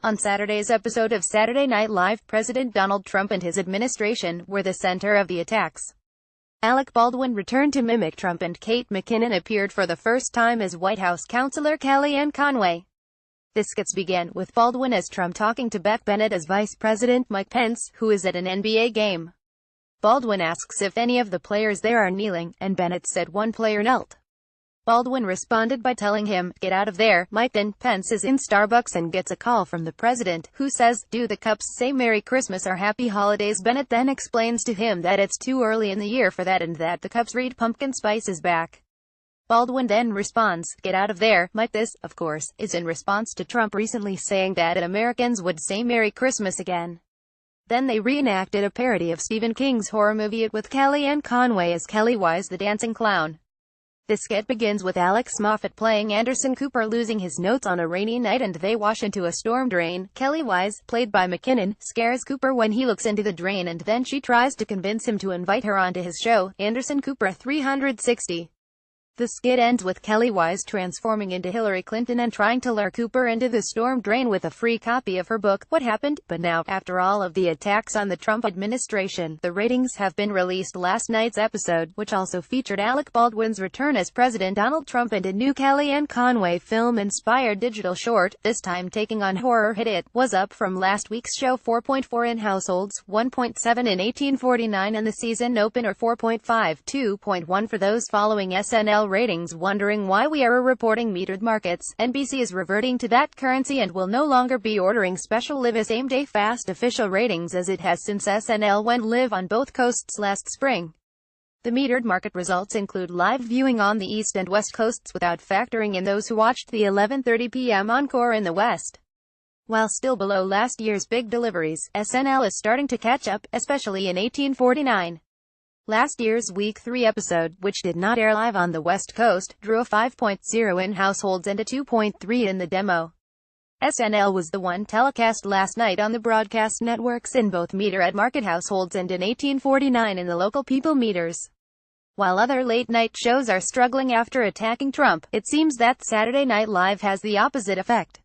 On Saturday's episode of Saturday Night Live, President Donald Trump and his administration were the center of the attacks. Alec Baldwin returned to mimic Trump and Kate McKinnon appeared for the first time as White House counselor Kellyanne Conway. The skits began with Baldwin as Trump talking to Beck Bennett as Vice President Mike Pence, who is at an NBA game. Baldwin asks if any of the players there are kneeling, and Bennett said one player knelt. Baldwin responded by telling him, "Get out of there, Mike." Then Pence is in Starbucks and gets a call from the president, who says, "Do the cups say Merry Christmas or Happy Holidays?" Bennett then explains to him that it's too early in the year for that and that the cups read Pumpkin Spice is back. Baldwin then responds, "Get out of there, Mike." This, of course, is in response to Trump recently saying that Americans would say Merry Christmas again. Then they reenacted a parody of Stephen King's horror movie It with Kellyanne Conway as Kelly Wise the dancing clown. The skit begins with Alex Moffat playing Anderson Cooper losing his notes on a rainy night and they wash into a storm drain. Kelly Wise, played by McKinnon, scares Cooper when he looks into the drain and then she tries to convince him to invite her onto his show, Anderson Cooper 360. The skit ends with Kelly Wise transforming into Hillary Clinton and trying to lure Cooper into the storm drain with a free copy of her book, What Happened? But now, after all of the attacks on the Trump administration, the ratings have been released. Last night's episode, which also featured Alec Baldwin's return as President Donald Trump and a new Kellyanne Conway film-inspired digital short, this time taking on horror hit It, was up from last week's show 4.4 in households, 1.7 in 1849 and the season opener 4.5, 2.1 for those following SNL ratings wondering why we are reporting metered markets. NBC is reverting to that currency and will no longer be ordering special live same-day fast official ratings as it has since SNL went live on both coasts last spring. The metered market results include live viewing on the East and West coasts without factoring in those who watched the 11:30 p.m. encore in the West. While still below last year's big deliveries, SNL is starting to catch up, especially in 1849. Last year's Week 3 episode, which did not air live on the West Coast, drew a 5.0 in households and a 2.3 in the demo. SNL was the one telecast last night on the broadcast networks in both meter-at market households and in 1849 in the local people meters. While other late-night shows are struggling after attacking Trump, it seems that Saturday Night Live has the opposite effect.